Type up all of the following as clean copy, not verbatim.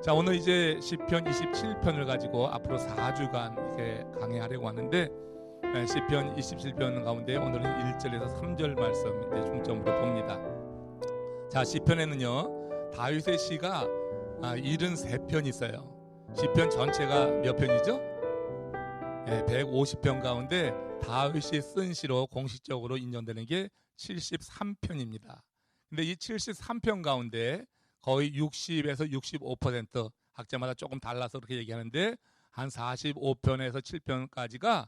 자, 오늘 이제 시편 27편을 가지고 앞으로 4주간 이렇게 강의하려고 하는데, 시편 27편 가운데 오늘은 1절에서 3절 말씀 이제 중점으로 봅니다. 자, 시편에는요 다윗의 시가 73편 있어요. 시편 전체가 몇 편이죠? 150편 가운데 다윗이 쓴 시로 공식적으로 인정되는 게 73편입니다. 근데 이 73편 가운데 거의 60에서 65% 학자마다 조금 달라서 그렇게 얘기하는데, 한 45편에서 7편까지가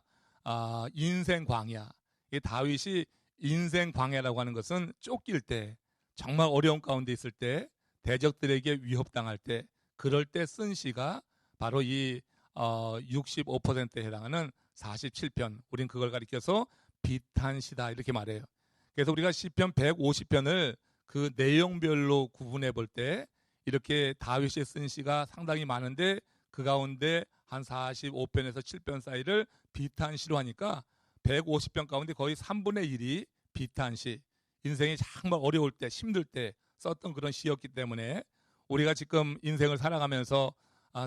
인생 광야. 이 다윗이 인생 광야라고 하는 것은 쫓길 때, 정말 어려운 가운데 있을 때, 대적들에게 위협당할 때, 그럴 때 쓴 시가 바로 이 65%에 해당하는 47편. 우린 그걸 가리켜서 비탄시다 이렇게 말해요. 그래서 우리가 시편 150편을 그 내용별로 구분해 볼 때 이렇게 다윗이 쓴 시가 상당히 많은데, 그 가운데 한 45편에서 7편 사이를 비탄시로 하니까 150편 가운데 거의 3분의 1이 비탄시, 인생이 정말 어려울 때, 힘들 때 썼던 그런 시였기 때문에 우리가 지금 인생을 살아가면서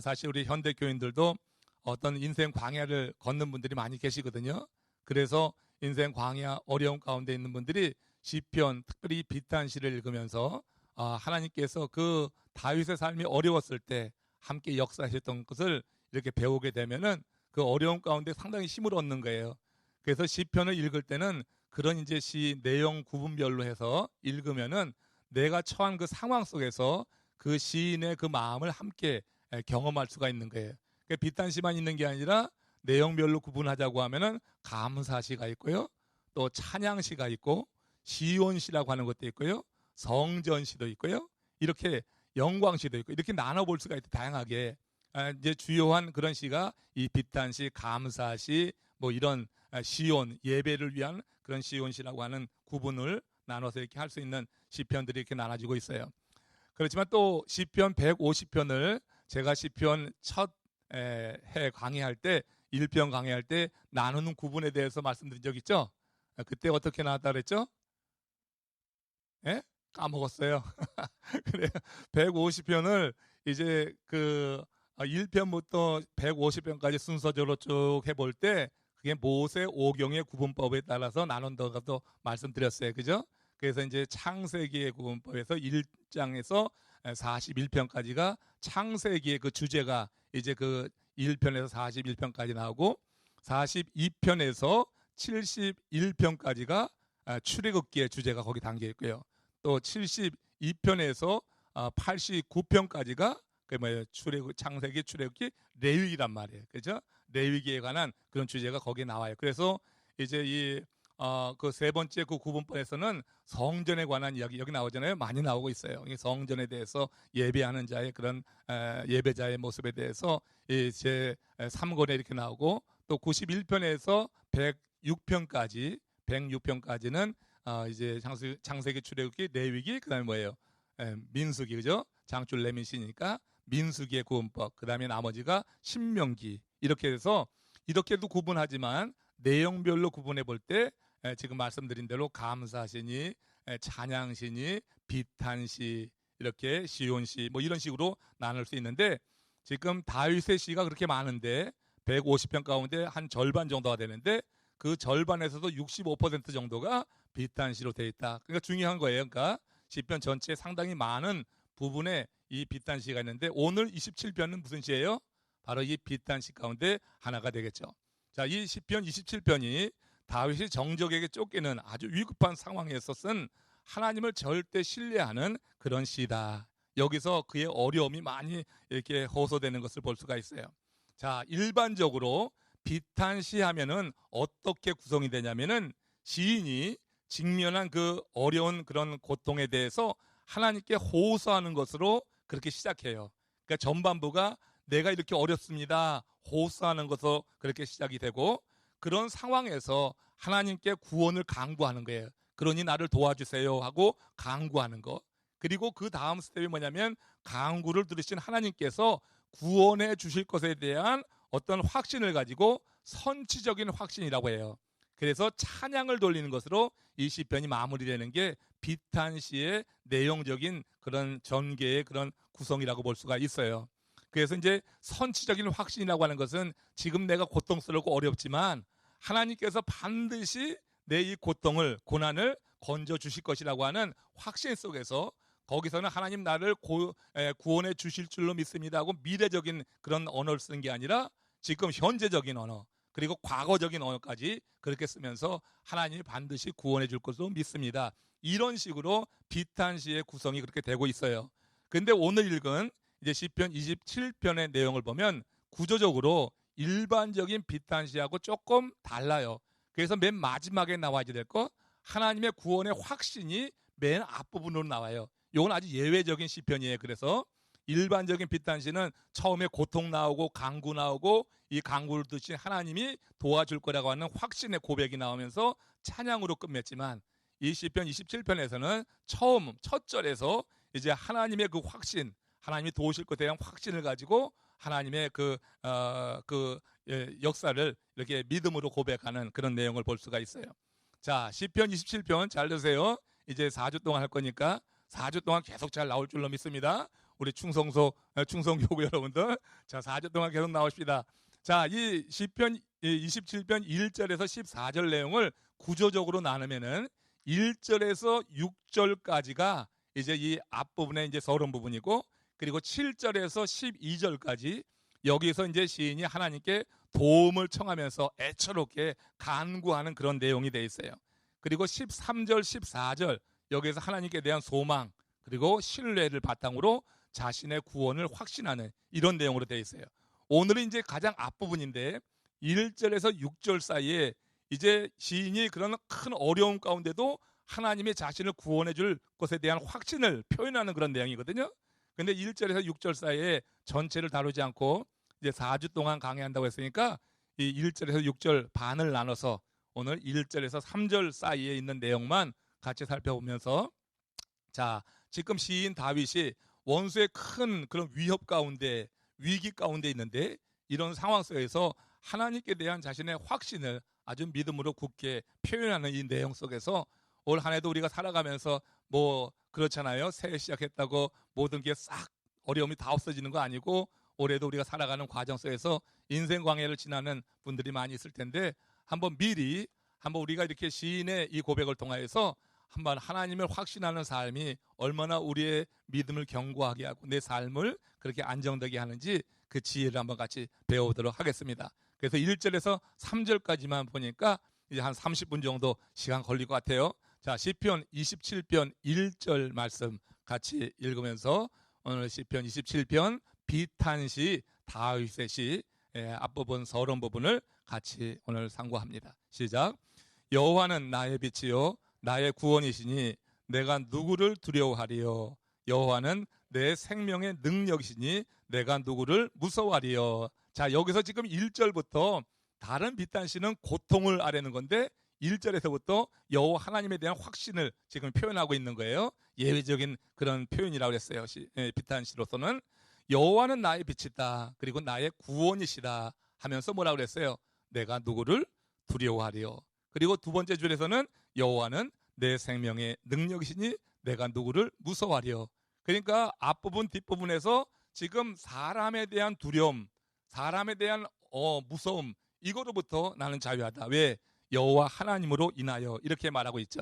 사실 우리 현대 교인들도 어떤 인생 광야를 걷는 분들이 많이 계시거든요. 그래서 인생 광야 어려움 가운데 있는 분들이 시편, 특별히 비탄시를 읽으면서 하나님께서 그 다윗의 삶이 어려웠을 때 함께 역사하셨던 것을 이렇게 배우게 되면은 그 어려움 가운데 상당히 힘을 얻는 거예요. 그래서 시편을 읽을 때는 그런 이제 시 내용 구분별로 해서 읽으면은 내가 처한 그 상황 속에서 그 시인의 그 마음을 함께 경험할 수가 있는 거예요. 그러니까 비탄시만 있는 게 아니라 내용별로 구분하자고 하면은 감사시가 있고요, 또 찬양시가 있고, 시온시라고 하는 것도 있고요, 성전시도 있고요, 이렇게 영광시도 있고, 이렇게 나눠볼 수가 있다. 다양하게 이제 주요한 그런 시가 이 비탄시, 감사시, 뭐 이런 시온, 예배를 위한 그런 시온시라고 하는 구분을 나눠서 이렇게 할 수 있는 시편들이 이렇게 나눠지고 있어요. 그렇지만 또 시편 150편을 제가 시편 첫 해 강의할 때, 1편 강의할 때 나누는 구분에 대해서 말씀드린 적 있죠? 그때 어떻게 나왔다 그랬죠? 예? 까먹었어요. 그래요. 150편을 이제 그 1편부터 150편까지 순서대로 쭉 해볼 때 그게 모세 오경의 구분법에 따라서 나눈다고 말씀드렸어요. 그죠? 그래서 이제 창세기의 구분법에서 1장에서 41편까지가 창세기의 그 주제가 이제 그 1편에서 41편까지 나오고, 42편에서 71편까지가 출애굽기의 주제가 거기 담겨 있고요. 또 72편에서 89편까지가 그 뭐예요? 출애굽, 창세기, 출애굽기, 레위기란 말이에요. 그죠? 레위기에 관한 그런 주제가 거기에 나와요. 그래서 이제 이 그 세 번째 그 구분법에서는 성전에 관한 이야기 여기 나오잖아요. 많이 나오고 있어요. 성전에 대해서 예배하는 자의 그런 예배자의 모습에 대해서 제 3권에 이렇게 나오고, 또 91편에서 106편까지는 이제 창세기, 출애굽기, 레위기, 그다음에 뭐예요? 민수기, 그죠? 장출 레민시니까 민수기의 구분법, 그다음에 나머지가 신명기, 이렇게 해서 이렇게도 구분하지만 내용별로 구분해 볼 때 지금 말씀드린 대로 감사시니, 찬양시니, 비탄시, 이렇게 시온시, 뭐 이런 식으로 나눌 수 있는데, 지금 다윗의 시가 그렇게 많은데 150편 가운데 한 절반 정도가 되는데, 그 절반에서도 65% 정도가 비탄시로 되어 있다. 그러니까 중요한 거예요. 그러니까 시편 전체에 상당히 많은 부분에 이 비탄시가 있는데, 오늘 27편은 무슨 시예요? 바로 이 비탄시 가운데 하나가 되겠죠. 자, 이 시편 27편이 다윗이 정적에게 쫓기는 아주 위급한 상황에서 쓴 하나님을 절대 신뢰하는 그런 시다. 여기서 그의 어려움이 많이 이렇게 호소되는 것을 볼 수가 있어요. 자, 일반적으로 비탄시 하면은 어떻게 구성이 되냐면은, 시인이 직면한 그 어려운 그런 고통에 대해서 하나님께 호소하는 것으로 그렇게 시작해요. 그러니까 전반부가 내가 이렇게 어렵습니다, 호소하는 것으로 그렇게 시작이 되고, 그런 상황에서 하나님께 구원을 강구하는 거예요. 그러니 나를 도와주세요 하고 강구하는 거. 그리고 그 다음 스텝이 뭐냐면, 강구를 들으신 하나님께서 구원해 주실 것에 대한 어떤 확신을 가지고 선취적인 확신이라고 해요. 그래서 찬양을 돌리는 것으로 이 시편이 마무리되는 게 비탄시의 내용적인 그런 전개의 그런 구성이라고 볼 수가 있어요. 그래서 이제 선취적인 확신이라고 하는 것은 지금 내가 고통스럽고 어렵지만 하나님께서 반드시 내 이 고통을, 고난을 건져 주실 것이라고 하는 확신 속에서, 거기서는 하나님 나를 구원해 주실 줄로 믿습니다 하고 미래적인 그런 언어를 쓰는 게 아니라 지금 현재적인 언어, 그리고 과거적인 언어까지 그렇게 쓰면서 하나님이 반드시 구원해 줄 것으로 믿습니다. 이런 식으로 비탄시의 구성이 그렇게 되고 있어요. 그런데 오늘 읽은 이제 시편 27편의 내용을 보면 구조적으로 일반적인 비탄시하고 조금 달라요. 그래서 맨 마지막에 나와야 될 것, 하나님의 구원의 확신이 맨 앞부분으로 나와요. 이건 아주 예외적인 시편이에요. 그래서 일반적인 비탄시는 처음에 고통 나오고 강구 나오고, 이 강구를 드신 하나님이 도와줄 거라고 하는 확신의 고백이 나오면서 찬양으로 끝맺지만, 이 시편 27편에서는 처음 첫 절에서 이제 하나님의 그 확신, 하나님이 도우실 것에 대한 확신을 가지고 하나님의 역사를 이렇게 믿음으로 고백하는 그런 내용을 볼 수가 있어요. 자, 시편 27편 잘 들으세요. 이제 4주 동안 할 거니까 4주 동안 계속 잘 나올 줄로 믿습니다. 우리 충성교구 여러분들, 자, 4주 동안 계속 나오십니다. 자, 이 시편 27편 1절에서 14절 내용을 구조적으로 나누면은 1절에서 6절까지가 이제 이 앞부분에 이제 서론 부분이고, 그리고 7절에서 12절까지 여기서 이제 시인이 하나님께 도움을 청하면서 애처롭게 간구하는 그런 내용이 되어 있어요. 그리고 13절, 14절 여기에서 하나님께 대한 소망, 그리고 신뢰를 바탕으로 자신의 구원을 확신하는 이런 내용으로 되어 있어요. 오늘은 이제 가장 앞부분인데 1절에서 6절 사이에 이제 시인이 그런 큰 어려움 가운데도 하나님이 자신을 구원해 줄 것에 대한 확신을 표현하는 그런 내용이거든요. 근데 1절에서 6절 사이에 전체를 다루지 않고 이제 4주 동안 강의한다고 했으니까 이 1절에서 6절 반을 나눠서 오늘 1절에서 3절 사이에 있는 내용만 같이 살펴보면서, 자, 지금 시인 다윗이 원수의 큰 그런 위협 가운데, 위기 가운데 있는데, 이런 상황 속에서 하나님께 대한 자신의 확신을 아주 믿음으로 굳게 표현하는 이 내용 속에서 올 한 해도 우리가 살아가면서 뭐 그렇잖아요. 새해 시작했다고 모든 게 싹 어려움이 다 없어지는 거 아니고, 올해도 우리가 살아가는 과정 속에서 인생 광야를 지나는 분들이 많이 있을 텐데, 한번 미리 우리가 이렇게 시인의 이 고백을 통하여서 한번 하나님을 확신하는 삶이 얼마나 우리의 믿음을 견고하게 하고 내 삶을 그렇게 안정되게 하는지 그 지혜를 한번 같이 배워보도록 하겠습니다. 그래서 1절에서 3절까지만 보니까 이제 한 30분 정도 시간 걸릴 것 같아요. 자, 시편 27편 1절 말씀 같이 읽으면서 오늘 시편 27편 비탄시 다윗의 시 앞부분 서론 부분을 같이 오늘 상고합니다. 시작. 여호와는 나의 빛이요 나의 구원이시니 내가 누구를 두려워하리요. 여호와는 내 생명의 능력이시니 내가 누구를 무서워하리요. 자, 여기서 지금 1절부터 다른 비탄시는 고통을 아뢰는 건데 1절에서부터 여호와 하나님에 대한 확신을 지금 표현하고 있는 거예요. 예외적인 그런 표현이라고 했어요. 비탄시로서는 여호와는 나의 빛이다, 그리고 나의 구원이시다 하면서 뭐라고 그랬어요? 내가 누구를 두려워하리요. 그리고 두 번째 줄에서는 여호와는 내 생명의 능력이시니 내가 누구를 무서워하리요. 그러니까 앞부분 뒷부분에서 지금 사람에 대한 두려움, 사람에 대한 무서움, 이거로부터 나는 자유하다. 왜? 여호와 하나님으로 인하여, 이렇게 말하고 있죠.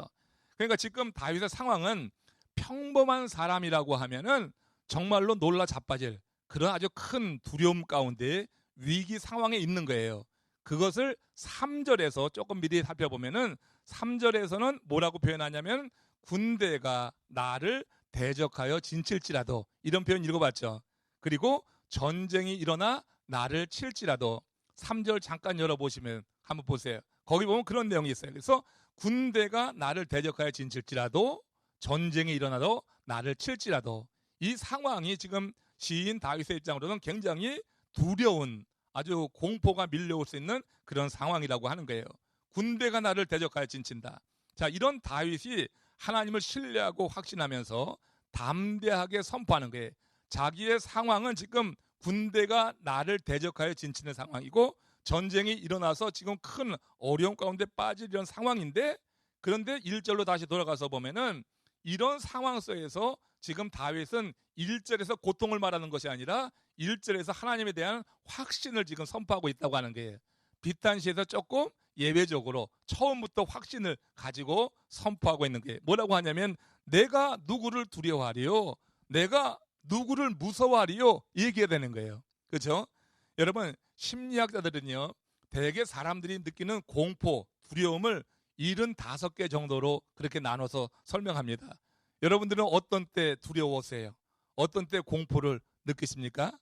그러니까 지금 다윗의 상황은 평범한 사람이라고 하면은 정말로 놀라 자빠질 그런 아주 큰 두려움 가운데 위기 상황에 있는 거예요. 그것을 3절에서 조금 미리 살펴보면은 3절에서는 뭐라고 표현하냐면 군대가 나를 대적하여 진칠지라도, 이런 표현 읽어봤죠. 그리고 전쟁이 일어나 나를 칠지라도, 3절 잠깐 열어보시면 한번 보세요. 거기 보면 그런 내용이 있어요. 그래서 군대가 나를 대적하여 진칠지라도, 전쟁이 일어나도 나를 칠지라도, 이 상황이 지금 시인 다윗의 입장으로는 굉장히 두려운, 아주 공포가 밀려올 수 있는 그런 상황이라고 하는 거예요. 군대가 나를 대적하여 진친다. 자, 이런 다윗이 하나님을 신뢰하고 확신하면서 담대하게 선포하는 거예요. 자기의 상황은 지금 군대가 나를 대적하여 진치는 상황이고 전쟁이 일어나서 지금 큰 어려움 가운데 빠질 이런 상황인데, 그런데 1절로 다시 돌아가서 보면은 이런 상황 속에서 지금 다윗은 1절에서 고통을 말하는 것이 아니라 1절에서 하나님에 대한 확신을 지금 선포하고 있다고 하는 거예요. 비탄시에서 조금 예외적으로 처음부터 확신을 가지고 선포하고 있는 거예요. 뭐라고 하냐면 내가 누구를 두려워하리요? 내가 누구를 무서워하리요? 얘기해야 되는 거예요. 그렇죠? 여러분, 심리학자들은요, 대개 사람들이 느끼는 공포, 두려움을 75개 정도로 그렇게 나눠서 설명합니다. 여러분들은 어떤 때 두려워하세요? 어떤 때 공포를 느끼십니까?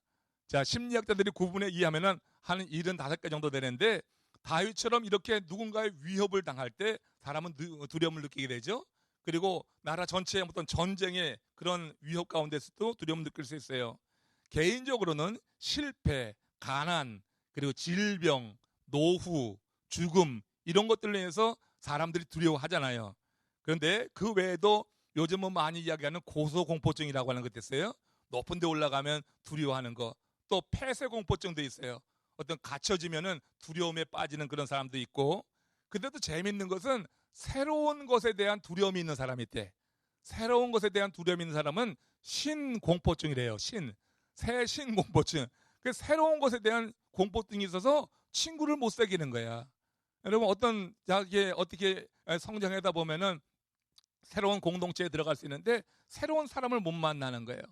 자, 심리학자들이 구분해 이해하면은 한 75개 정도 되는데, 다윗처럼 이렇게 누군가의 위협을 당할 때 사람은 두려움을 느끼게 되죠. 그리고 나라 전체의 어떤 전쟁의 그런 위협 가운데서도 두려움을 느낄 수 있어요. 개인적으로는 실패, 가난, 그리고 질병, 노후, 죽음 이런 것들로 인해서 사람들이 두려워하잖아요. 그런데 그 외에도 요즘은 많이 이야기하는 고소공포증이라고 하는 것도 있어요. 높은 데 올라가면 두려워하는 거. 또 폐쇄공포증도 있어요. 어떤 갇혀지면은 두려움에 빠지는 그런 사람도 있고. 근데도 재밌는 것은 새로운 것에 대한 두려움이 있는 사람이 있대. 새로운 것에 대한 두려움이 있는 사람은 신공포증이래요. 새 신공포증. 그 새로운 것에 대한 공포증이 있어서 친구를 못 사귀는 거야. 여러분, 어떤 자기의 어떻게 성장하다 보면은 새로운 공동체에 들어갈 수 있는데 새로운 사람을 못 만나는 거예요.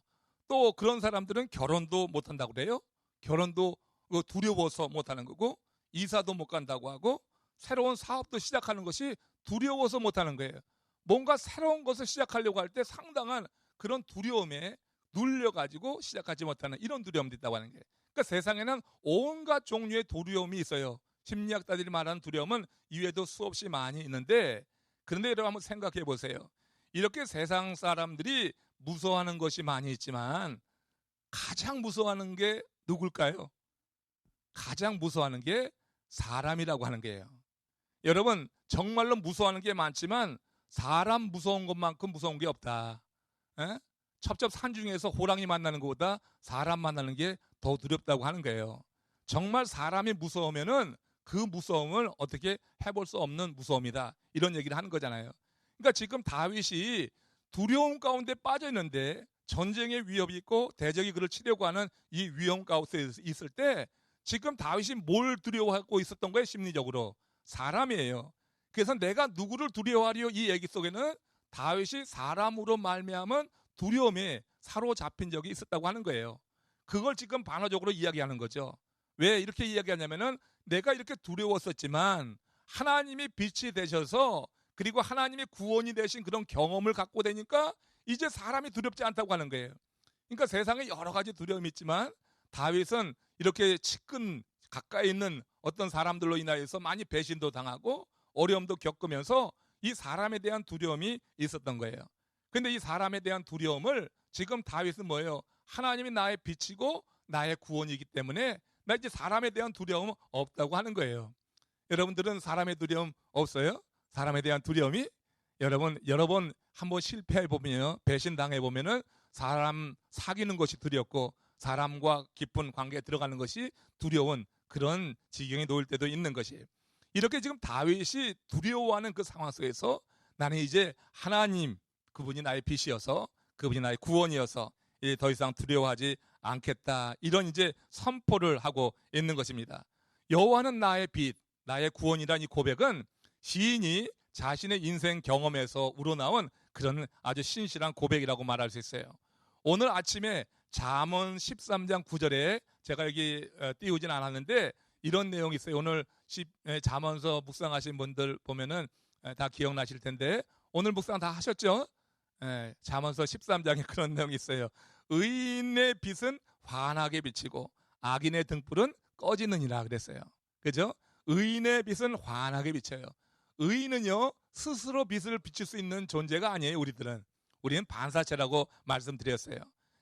또 그런 사람들은 결혼도 못 한다고 그래요. 결혼도 두려워서 못 하는 거고, 이사도 못 간다고 하고, 새로운 사업도 시작하는 것이 두려워서 못 하는 거예요. 뭔가 새로운 것을 시작하려고 할 때 상당한 그런 두려움에 눌려가지고 시작하지 못하는 이런 두려움도 있다고 하는 거예요. 그러니까 세상에는 온갖 종류의 두려움이 있어요. 심리학자들이 말하는 두려움은 이외에도 수없이 많이 있는데, 그런데 여러분 한번 생각해 보세요. 이렇게 세상 사람들이 무서워하는 것이 많이 있지만 가장 무서워하는 게 누굴까요? 가장 무서워하는 게 사람이라고 하는 거예요. 여러분, 정말로 무서워하는 게 많지만 사람 무서운 것만큼 무서운 게 없다. 에? 첩첩산 중에서 호랑이 만나는 것보다 사람 만나는 게 더 두렵다고 하는 거예요. 정말 사람이 무서우면은 그 무서움을 어떻게 해볼 수 없는 무서움이다. 이런 얘기를 하는 거잖아요. 그러니까 지금 다윗이 두려움 가운데 빠져 있는데 전쟁의 위협이 있고 대적이 그를 치려고 하는 이 위험 가운데 있을 때 지금 다윗이 뭘 두려워하고 있었던 거예요? 심리적으로 사람이에요. 그래서 내가 누구를 두려워하리요? 이 얘기 속에는 다윗이 사람으로 말미암은 두려움에 사로잡힌 적이 있었다고 하는 거예요. 그걸 지금 반어적으로 이야기하는 거죠. 왜 이렇게 이야기하냐면은 내가 이렇게 두려웠었지만 하나님이 빛이 되셔서 그리고 하나님이 구원이 되신 그런 경험을 갖고 되니까 이제 사람이 두렵지 않다고 하는 거예요. 그러니까 세상에 여러 가지 두려움이 있지만 다윗은 이렇게 측근 가까이 있는 어떤 사람들로 인하여서 많이 배신도 당하고 어려움도 겪으면서 이 사람에 대한 두려움이 있었던 거예요. 근데 이 사람에 대한 두려움을 지금 다윗은 뭐예요? 하나님이 나의 빛이고 나의 구원이기 때문에 나 이제 사람에 대한 두려움 없다고 하는 거예요. 여러분들은 사람의 두려움 없어요? 사람에 대한 두려움이? 여러분 여러 번 한번 실패해 보면요, 배신 당해 보면은 사람 사귀는 것이 두렵고 사람과 깊은 관계에 들어가는 것이 두려운 그런 지경에 놓일 때도 있는 것이에요. 이렇게 지금 다윗이 두려워하는 그 상황 속에서 나는 이제 하나님, 그분이 나의 빛이어서 그분이 나의 구원이어서 이제 더 이상 두려워하지 않겠다, 이런 이제 선포를 하고 있는 것입니다. 여호와는 나의 빛, 나의 구원이란 이 고백은 시인이 자신의 인생 경험에서 우러나온 그런 아주 신실한 고백이라고 말할 수 있어요. 오늘 아침에 잠언 13장 9절에 제가 여기 띄우진 않았는데 이런 내용이 있어요. 오늘 잠언서 묵상하신 분들 보면은 다 기억나실 텐데 오늘 묵상 다 하셨죠? 잠언서 13장에 그런 내용이 있어요. 의인의 빛은 환하게 비치고 악인의 등불은 꺼지느니라 그랬어요. 그죠? 의인의 빛은 환하게 비쳐요. 의인은요 스스로 빛을 비출 수 있는 존재가 아니에요. 우리는 반사체라고 말씀드렸어요.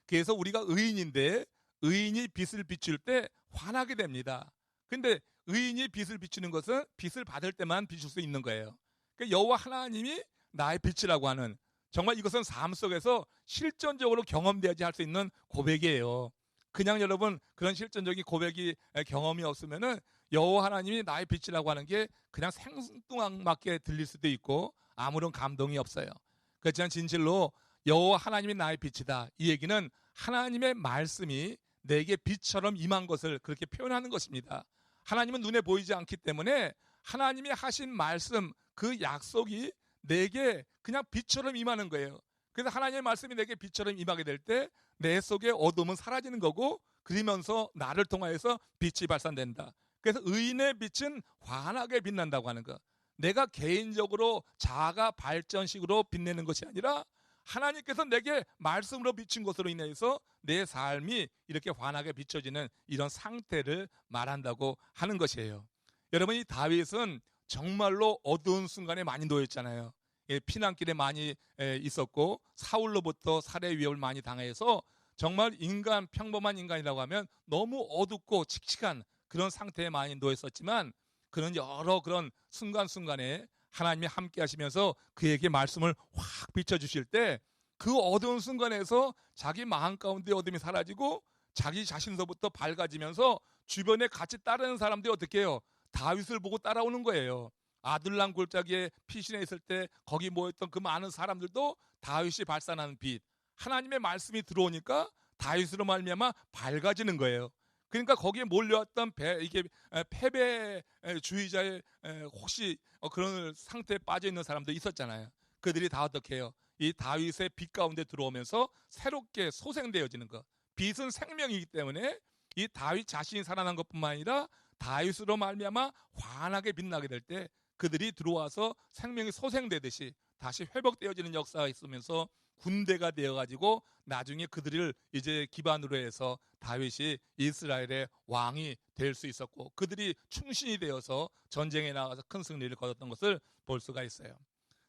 그래서 우리가 의인인데 의인이 빛을 비출 때 환하게 됩니다. 근데 의인이 빛을 비추는 것은 빛을 받을 때만 비출 수 있는 거예요. 그러니까 여호와 하나님이 나의 빛이라고 하는, 정말 이것은 삶 속에서 실존적으로 경험되어야지 할 수 있는 고백이에요. 그냥 여러분 그런 실존적인 고백이 경험이 없으면은 여호와 하나님이 나의 빛이라고 하는 게 그냥 생뚱맞게 들릴 수도 있고 아무런 감동이 없어요. 그렇지만 진실로 여호와 하나님이 나의 빛이다. 이 얘기는 하나님의 말씀이 내게 빛처럼 임한 것을 그렇게 표현하는 것입니다. 하나님은 눈에 보이지 않기 때문에 하나님이 하신 말씀, 그 약속이 내게 그냥 빛처럼 임하는 거예요. 그래서 하나님의 말씀이 내게 빛처럼 임하게 될 때 내 속에 어둠은 사라지는 거고, 그러면서 나를 통하여서 빛이 발산된다. 그래서 의인의 빛은 환하게 빛난다고 하는 거. 내가 개인적으로 자가 발전식으로 빛내는 것이 아니라 하나님께서 내게 말씀으로 비친 것으로 인해서 내 삶이 이렇게 환하게 비춰지는 이런 상태를 말한다고 하는 것이에요. 여러분, 이 다윗은 정말로 어두운 순간에 많이 놓였잖아요. 피난길에 많이 있었고 사울로부터 살해 위협을 많이 당해서 정말 평범한 인간이라고 하면 너무 어둡고 칙칙한 그런 상태에 많이 놓였었지만, 그런 여러 그런 순간순간에 하나님이 함께 하시면서 그에게 말씀을 확 비춰주실 때 그 어두운 순간에서 자기 마음 가운데 어둠이 사라지고 자기 자신서부터 밝아지면서 주변에 같이 따르는 사람들이 어떻게 해요? 다윗을 보고 따라오는 거예요. 아둘람 골짜기에 피신해 있을 때 거기 모였던 그 많은 사람들도 다윗이 발산하는 빛, 하나님의 말씀이 들어오니까 다윗으로 말미암아 밝아지는 거예요. 그러니까 거기에 몰려왔던 이게 패배주의자의 혹시 그런 상태에 빠져 있는 사람도 있었잖아요. 그들이 다 어떻게 해요? 이 다윗의 빛 가운데 들어오면서 새롭게 소생되어지는 것. 빛은 생명이기 때문에 이 다윗 자신이 살아난 것뿐만 아니라 다윗으로 말미암아 환하게 빛나게 될 때 그들이 들어와서 생명이 소생되듯이 다시 회복되어지는 역사가 있으면서 군대가 되어가지고 나중에 그들을 이제 기반으로 해서 다윗이 이스라엘의 왕이 될 수 있었고, 그들이 충신이 되어서 전쟁에 나가서 큰 승리를 거뒀던 것을 볼 수가 있어요.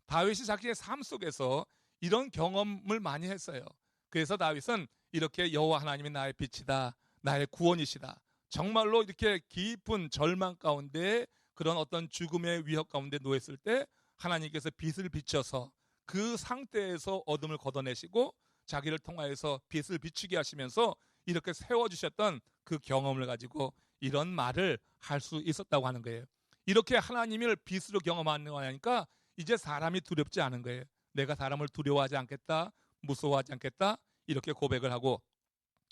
다윗이 자기의 삶 속에서 이런 경험을 많이 했어요. 그래서 다윗은 이렇게 여호와 하나님이 나의 빛이다, 나의 구원이시다, 정말로 이렇게 깊은 절망 가운데 그런 어떤 죽음의 위협 가운데 놓였을 때 하나님께서 빛을 비춰서 그 상태에서 어둠을 걷어내시고 자기를 통하여서 빛을 비추게 하시면서 이렇게 세워주셨던 그 경험을 가지고 이런 말을 할 수 있었다고 하는 거예요. 이렇게 하나님을 빛으로 경험하는 거니까 이제 사람이 두렵지 않은 거예요. 내가 사람을 두려워하지 않겠다, 무서워하지 않겠다, 이렇게 고백을 하고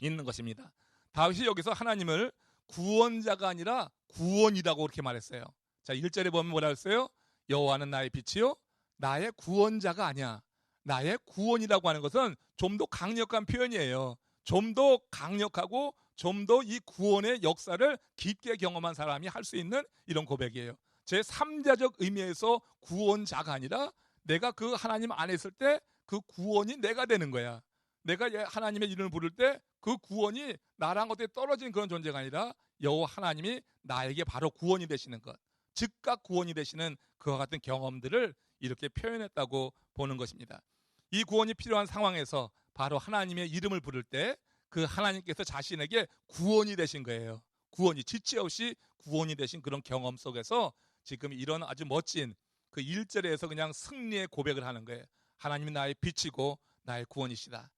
있는 것입니다. 다윗이 여기서 하나님을 구원자가 아니라 구원이라고 그렇게 말했어요. 자, 1절에 보면 뭐라 했어요? 여호와는 나의 빛이요 나의 구원자가 아니야. 나의 구원이라고 하는 것은 좀 더 강력한 표현이에요. 좀 더 강력하고 좀 더 이 구원의 역사를 깊게 경험한 사람이 할 수 있는 이런 고백이에요. 제 3자적 의미에서 구원자가 아니라 내가 그 하나님 안에 있을 때 그 구원이 내가 되는 거야. 내가 하나님의 이름을 부를 때 그 구원이 나랑 어떻게 떨어지는 그런 존재가 아니라 여호와 하나님이 나에게 바로 구원이 되시는 것, 즉각 구원이 되시는 그와 같은 경험들을 이렇게 표현했다고 보는 것입니다. 이 구원이 필요한 상황에서 바로 하나님의 이름을 부를 때 그 하나님께서 자신에게 구원이 되신 거예요. 구원이 지체 없이 구원이 되신 그런 경험 속에서 지금 이런 아주 멋진 그 1절에서 그냥 승리의 고백을 하는 거예요. 하나님이 나의 빛이고 나의 구원이시다.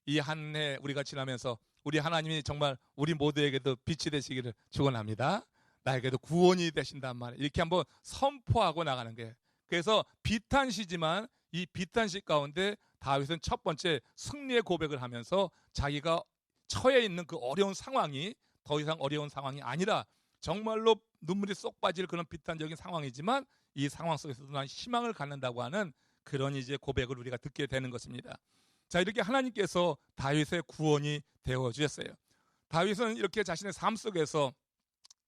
이 한 해 우리가 지나면서 우리 하나님이 정말 우리 모두에게도 빛이 되시기를 축원합니다. 나에게도 구원이 되신단 말이에요. 이렇게 한번 선포하고 나가는 거예요. 그래서 비탄시지만 이 비탄시 가운데 다윗은 첫 번째 승리의 고백을 하면서 자기가 처해 있는 그 어려운 상황이 더 이상 어려운 상황이 아니라 정말로 눈물이 쏙 빠질 그런 비탄적인 상황이지만 이 상황 속에서도 난 희망을 갖는다고 하는 그런 이제 고백을 우리가 듣게 되는 것입니다. 자, 이렇게 하나님께서 다윗의 구원이 되어 주셨어요. 다윗은 이렇게 자신의 삶 속에서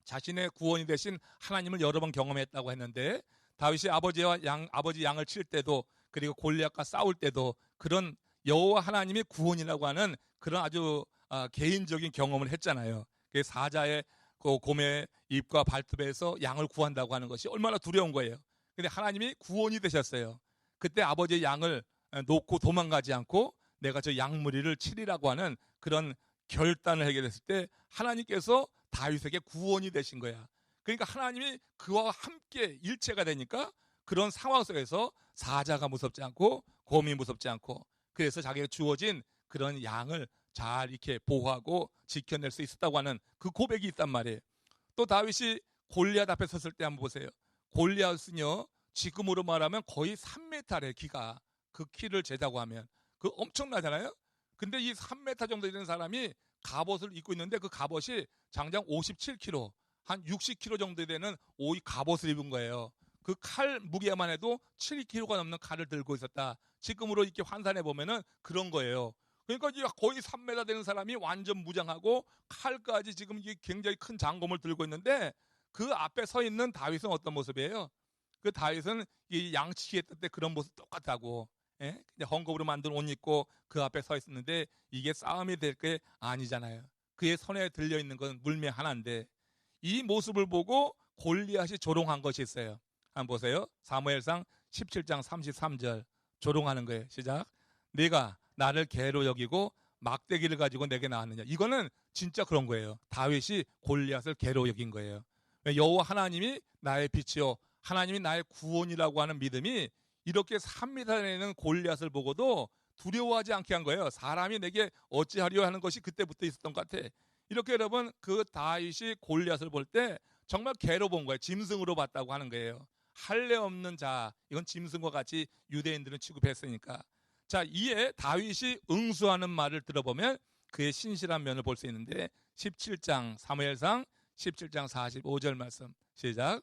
자신의 구원이 되신 하나님을 여러 번 경험했다고 했는데, 다윗이 아버지 양을 칠 때도, 그리고 골리앗과 싸울 때도 그런 여호와 하나님의 구원이라고 하는 그런 아주 개인적인 경험을 했잖아요. 그 사자의 그 곰의 입과 발톱에서 양을 구한다고 하는 것이 얼마나 두려운 거예요. 근데 하나님이 구원이 되셨어요. 그때 아버지의 양을 놓고 도망가지 않고 내가 저 양무리를 치리라고 하는 그런 결단을 하게 됐을 때 하나님께서 다윗에게 구원이 되신 거야. 그러니까 하나님이 그와 함께 일체가 되니까 그런 상황 속에서 사자가 무섭지 않고 곰이 무섭지 않고, 그래서 자기가 주어진 그런 양을 잘 이렇게 보호하고 지켜낼 수 있었다고 하는 그 고백이 있단 말이에요. 또 다윗이 골리앗 앞에 섰을 때 한번 보세요. 골리앗은요 지금으로 말하면 거의 3m의 키가, 그 키를 재자고 하면 그 엄청나잖아요. 근데 이 3m 정도 되는 사람이 갑옷을 입고 있는데 그 갑옷이 장장 57kg, 한 60kg 정도 되는 오이 갑옷을 입은 거예요. 그 칼 무게만 해도 7kg가 넘는 칼을 들고 있었다. 지금으로 이렇게 환산해 보면은 그런 거예요. 그러니까 거의 3m 되는 사람이 완전 무장하고 칼까지 지금 이게 굉장히 큰 장검을 들고 있는데 그 앞에 서 있는 다윗은 어떤 모습이에요? 그 다윗은 이 양치기했을 때 그런 모습 똑같다고. 예? 그냥 헝겊으로 만든 옷 입고 그 앞에 서 있었는데 이게 싸움이 될 게 아니잖아요. 그의 손에 들려 있는 건 물매 하나인데 이 모습을 보고 골리앗이 조롱한 것이 있어요. 한번 보세요. 사무엘상 17장 33절 조롱하는 거예요. 시작. 네가 나를 개로 여기고 막대기를 가지고 내게 나왔느냐. 이거는 진짜 그런 거예요. 다윗이 골리앗을 개로 여긴 거예요. 여호와 하나님이 나의 빛이요 하나님이 나의 구원이라고 하는 믿음이 이렇게 3m 되는 골리앗을 보고도 두려워하지 않게 한 거예요. 사람이 내게 어찌하려 하는 것이 그때부터 있었던 것 같아. 이렇게 여러분 그 다윗이 골리앗을 볼 때 정말 개로 본 거예요. 짐승으로 봤다고 하는 거예요. 할례 없는 자, 이건 짐승과 같이 유대인들은 취급했으니까. 자, 이에 다윗이 응수하는 말을 들어보면 그의 신실한 면을 볼 수 있는데 17장 사무엘상 17장 45절 말씀 시작.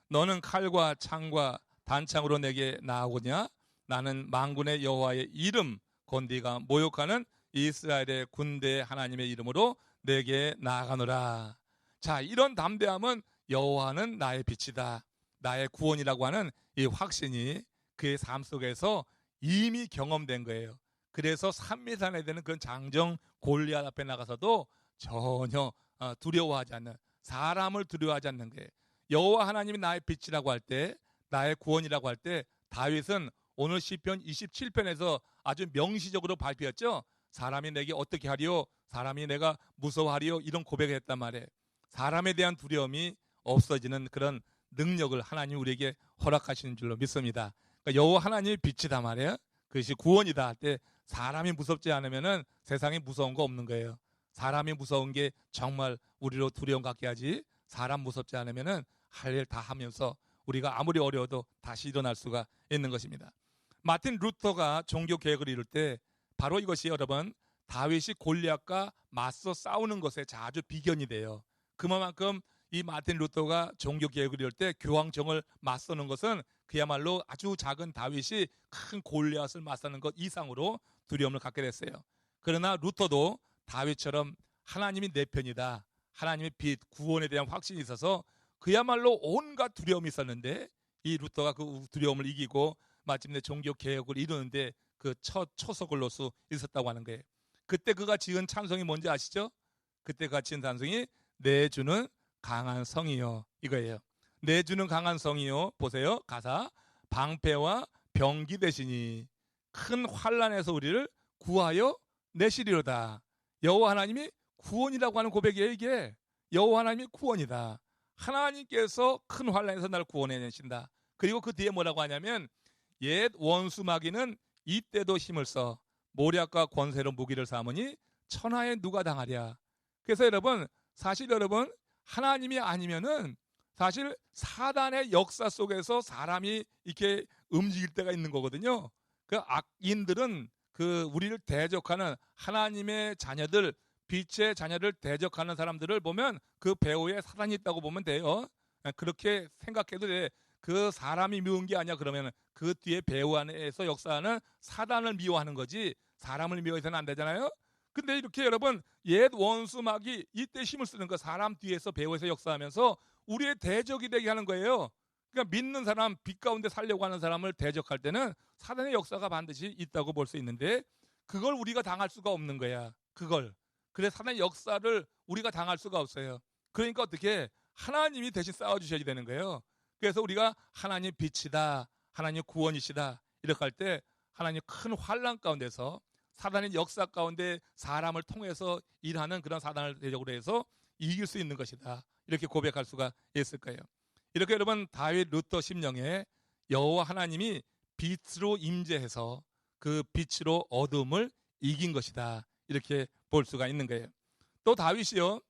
너는 칼과 창과 단창으로 내게 나아오냐? 나는 만군의 여호와의 이름 곧 네가 모욕하는 이스라엘의 군대 하나님의 이름으로 내게 나아가노라. 자, 이런 담대함은 여호와는 나의 빛이다, 나의 구원이라고 하는 이 확신이 그의 삶 속에서 이미 경험된 거예요. 그래서 산미산에 되는 그런 장정 골리앗 앞에 나가서도 전혀 두려워하지 않는, 사람을 두려워하지 않는 거예요. 여호와 하나님이 나의 빛이라고 할 때, 나의 구원이라고 할 때 다윗은 오늘 시편 27편에서 아주 명시적으로 발표했죠. 사람이 내게 어떻게 하리요? 사람이 내가 무서워하리요? 이런 고백을 했단 말이에요. 사람에 대한 두려움이 없어지는 그런 능력을 하나님 우리에게 허락하시는 줄로 믿습니다. 그러니까 여호와 하나님이 빛이다 말이에요. 그것이 구원이다 할 때 사람이 무섭지 않으면은 세상에 무서운 거 없는 거예요. 사람이 무서운 게 정말 우리로 두려움 갖게 하지, 사람 무섭지 않으면은 할 일 다 하면서 우리가 아무리 어려워도 다시 일어날 수가 있는 것입니다. 마틴 루터가 종교 개혁을 이룰 때 바로 이것이 여러분 다윗이 골리앗과 맞서 싸우는 것에 자주 비견이 돼요. 그만큼 이 마틴 루터가 종교 개혁을 이룰 때 교황정을 맞서는 것은 그야말로 아주 작은 다윗이 큰 골리앗을 맞서는 것 이상으로 두려움을 갖게 됐어요. 그러나 루터도 다윗처럼 하나님이 내 편이다, 하나님의 빛, 구원에 대한 확신이 있어서 그야말로 온갖 두려움이 있었는데 이 루터가 그 두려움을 이기고 마침내 종교 개혁을 이루는데 그 첫 초석을 놓을 수 있었다고 하는 거예요. 그때 그가 지은 찬송이 뭔지 아시죠? 그때 그가 지은 찬송이 내 주는 강한 성이요 이거예요. 내 주는 강한 성이요. 보세요. 가사. 방패와 병기 되시니 큰 환난에서 우리를 구하여 내시리로다. 여호와 하나님이 구원이라고 하는 고백이에요. 이게 여호와 하나님이 구원이다. 하나님께서 큰 환난에서 나를 구원해 내신다. 그리고 그 뒤에 뭐라고 하냐면 옛 원수 마귀는 이때도 힘을 써 모략과 권세로 무기를 삼으니 천하에 누가 당하랴. 그래서 여러분 사실 여러분 하나님이 아니면은 사실 사단의 역사 속에서 사람이 이렇게 움직일 때가 있는 거거든요. 그 악인들은 그 우리를 대적하는 하나님의 자녀들, 빛의 자녀를 대적하는 사람들을 보면 그 배후에 사단이 있다고 보면 돼요. 그렇게 생각해도 돼. 그 사람이 미운 게 아니야. 그러면 그 뒤에 배후 안에서 역사하는 사단을 미워하는 거지 사람을 미워해서는 안 되잖아요. 근데 이렇게 여러분 옛 원수 마귀 이때 힘을 쓰는 거 사람 뒤에서 배후에서 역사하면서 우리의 대적이 되게 하는 거예요. 그러니까 믿는 사람, 빛 가운데 살려고 하는 사람을 대적할 때는 사단의 역사가 반드시 있다고 볼 수 있는데 그걸 우리가 당할 수가 없는 거야. 그걸. 그래서 사단의 역사를 우리가 당할 수가 없어요. 그러니까 어떻게 하나님이 대신 싸워주셔야 되는 거예요. 그래서 우리가 하나님 빛이다, 하나님 구원이시다 이렇게 할 때 하나님 큰 환난 가운데서 사단의 역사 가운데 사람을 통해서 일하는 그런 사단을 대적으로 해서 이길 수 있는 것이다. 이렇게 고백할 수가 있을 거예요. 이렇게 여러분 다윗 루터 심령에 여호와 하나님이 빛으로 임재해서 그 빛으로 어둠을 이긴 것이다. 이렇게 볼 수가 있는 거예요. 또 다윗이요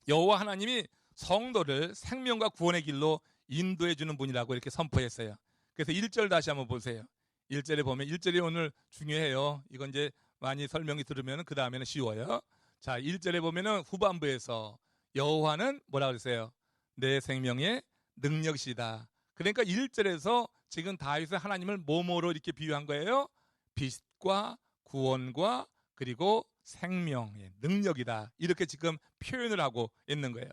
여호와 하나님이 성도를 생명과 구원의 길로 인도해 주는 분이라고 이렇게 선포했어요. 그래서 1절 다시 한번 보세요. 1절에 보면 1절이 오늘 중요해요. 이건 이제 많이 설명이 들으면 그 다음에는 쉬워요. 자, 1절에 보면은 후반부에서 여호와는 뭐라 그랬어요? 내 생명의 능력이시다. 그러니까 1절에서 지금 다윗은 하나님을 뭐뭐로 이렇게 비유한 거예요? 빛과 구원과 그리고 생명의 능력이다. 이렇게 지금 표현을 하고 있는 거예요.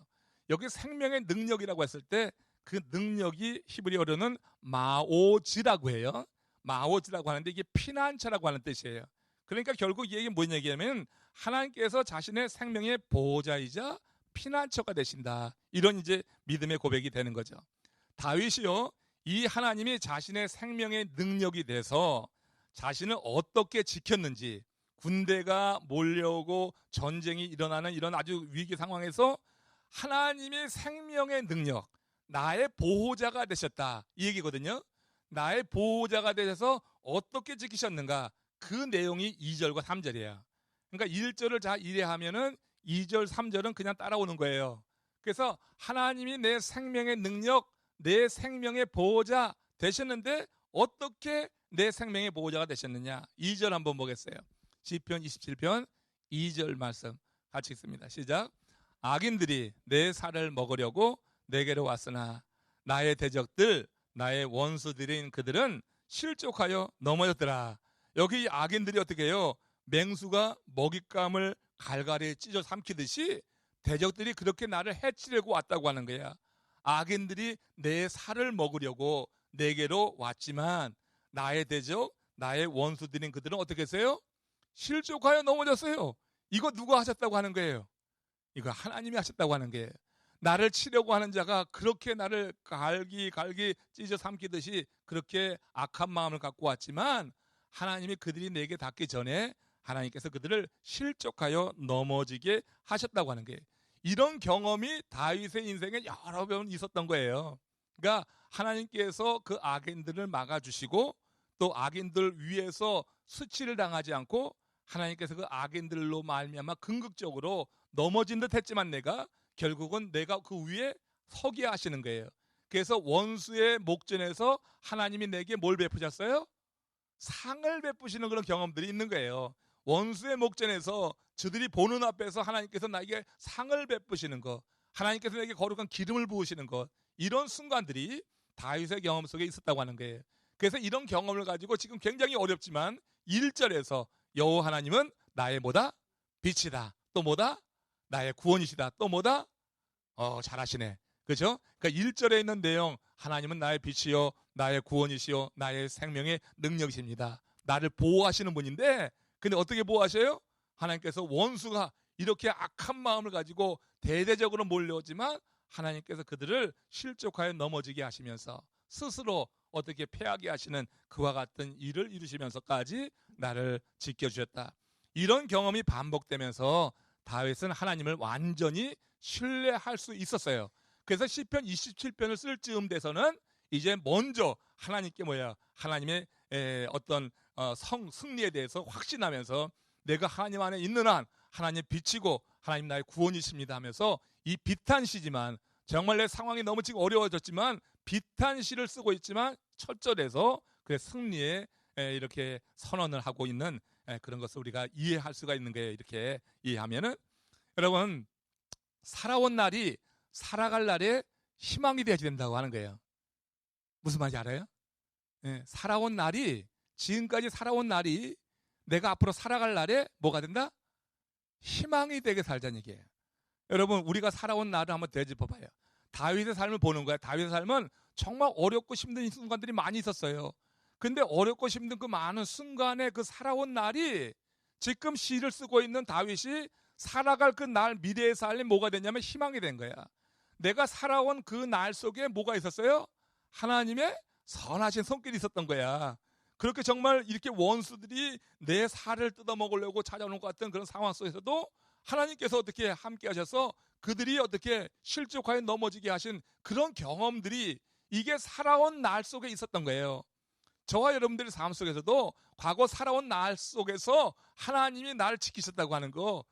여기 생명의 능력이라고 했을 때 그 능력이 히브리어로는 마오지라고 해요. 마오지라고 하는데 이게 피난처라고 하는 뜻이에요. 그러니까 결국 이 얘기는 뭔 얘기냐면 하나님께서 자신의 생명의 보호자이자 피난처가 되신다. 이런 이제 믿음의 고백이 되는 거죠. 다윗이요, 이 하나님이 자신의 생명의 능력이 돼서 자신을 어떻게 지켰는지, 군대가 몰려오고 전쟁이 일어나는 이런 아주 위기 상황에서 하나님의 생명의 능력, 나의 보호자가 되셨다, 이 얘기거든요. 나의 보호자가 되셔서 어떻게 지키셨는가, 그 내용이 2절과 3절이에요. 그러니까 1절을 잘 이해하면은 2절, 3절은 그냥 따라오는 거예요. 그래서 하나님이 내 생명의 능력, 내 생명의 보호자 되셨는데 어떻게 내 생명의 보호자가 되셨느냐. 2절 한번 보겠어요. 시편 27편 2절 말씀 같이 읽습니다. 시작. 악인들이 내 살을 먹으려고 내게로 왔으나 나의 대적들, 나의 원수들인 그들은 실족하여 넘어졌더라. 여기 악인들이 어떻게 해요? 맹수가 먹잇감을 갈갈이 찢어 삼키듯이 대적들이 그렇게 나를 해치려고 왔다고 하는 거야. 악인들이 내 살을 먹으려고 내게로 왔지만 나의 대적, 나의 원수들인 그들은 어떻게 했어요? 실족하여 넘어졌어요. 이거 누가 하셨다고 하는 거예요? 이거 하나님이 하셨다고 하는 거예요. 나를 치려고 하는 자가 그렇게 나를 갈기 찢어 삼키듯이 그렇게 악한 마음을 갖고 왔지만 하나님이 그들이 내게 닿기 전에 하나님께서 그들을 실족하여 넘어지게 하셨다고 하는 거예요. 이런 경험이 다윗의 인생에 여러 번 있었던 거예요. 그러니까 하나님께서 그 악인들을 막아주시고 또 악인들 위에서 수치를 당하지 않고 하나님께서 그 악인들로 말미암아 궁극적으로 넘어진 듯 했지만 결국은 내가 그 위에 서게 하시는 거예요. 그래서 원수의 목전에서 하나님이 내게 뭘 베푸셨어요? 상을 베푸시는 그런 경험들이 있는 거예요. 원수의 목전에서 저들이 보는 앞에서 하나님께서 나에게 상을 베푸시는 것, 하나님께서 내게 거룩한 기름을 부으시는 것, 이런 순간들이 다윗의 경험 속에 있었다고 하는 거예요. 그래서 이런 경험을 가지고 지금 굉장히 어렵지만 1절에서 여호와 하나님은 나의 뭐다? 빛이다. 또 뭐다? 나의 구원이시다. 또 뭐다? 잘하시네. 그렇죠? 그러니까 1절에 있는 내용, 하나님은 나의 빛이요, 나의 구원이시요, 나의 생명의 능력이십니다. 나를 보호하시는 분인데, 근데 어떻게 보호하셔요? 하나님께서 원수가 이렇게 악한 마음을 가지고 대대적으로 몰려오지만 하나님께서 그들을 실족하여 넘어지게 하시면서 스스로 어떻게 패하게 하시는 그와 같은 일을 이루시면서까지 나를 지켜주셨다. 이런 경험이 반복되면서 다윗은 하나님을 완전히 신뢰할 수 있었어요. 그래서 시편 27편을 쓸 즈음 돼서는 이제 먼저 하나님께 하나님의 어떤 승리에 대해서 확신하면서 내가 하나님 안에 있는 한 하나님 빛이고 하나님 나의 구원이십니다 하면서 이 비탄시지만 정말 내 상황이 너무 지금 어려워졌지만 비탄시를 쓰고 있지만 첫 절에서 그 승리에 이렇게 선언을 하고 있는 그런 것을 우리가 이해할 수가 있는 거예요. 이렇게 이해하면은 여러분, 살아온 날이 살아갈 날에 희망이 되어야 된다고 하는 거예요. 무슨 말인지 알아요? 살아온 날이, 지금까지 살아온 날이 내가 앞으로 살아갈 날에 뭐가 된다? 희망이 되게 살자는 얘기예요. 여러분, 우리가 살아온 날을 한번 되짚어 봐요. 다윗의 삶을 보는 거예요. 다윗의 삶은 정말 어렵고 힘든 순간들이 많이 있었어요. 근데 어렵고 힘든 그 많은 순간에 그 살아온 날이 지금 시를 쓰고 있는 다윗이 살아갈 그 날 미래의 삶이 뭐가 됐냐면 희망이 된 거야. 내가 살아온 그 날 속에 뭐가 있었어요? 하나님의 선하신 손길이 있었던 거야. 그렇게 정말 이렇게 원수들이 내 살을 뜯어먹으려고 찾아오는 것 같은 그런 상황 속에서도 하나님께서 어떻게 함께 하셔서 그들이 어떻게 실족하여 넘어지게 하신 그런 경험들이 이게 살아온 날 속에 있었던 거예요. 저와 여러분들의 삶 속에서도 과거 살아온 날 속에서 하나님이 나를 지키셨다고 하는 거,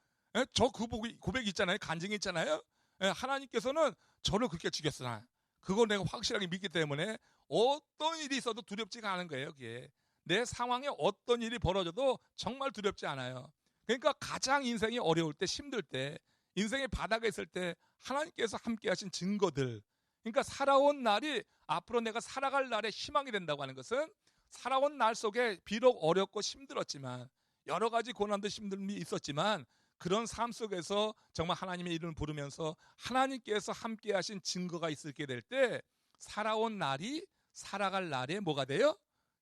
저 고백이 있잖아요. 간증이 있잖아요. 하나님께서는 저를 그렇게 지켰으나 그거 내가 확실하게 믿기 때문에 어떤 일이 있어도 두렵지가 않은 거예요. 그게 내 상황에 어떤 일이 벌어져도 정말 두렵지 않아요. 그러니까 가장 인생이 어려울 때, 힘들 때, 인생의 바닥에 있을 때 하나님께서 함께 하신 증거들, 그러니까 살아온 날이 앞으로 내가 살아갈 날의 희망이 된다고 하는 것은, 살아온 날 속에 비록 어렵고 힘들었지만, 여러 가지 고난도 힘듦이 있었지만, 그런 삶 속에서 정말 하나님의 이름을 부르면서 하나님께서 함께 하신 증거가 있게 될 때, 살아온 날이 살아갈 날에 뭐가 돼요?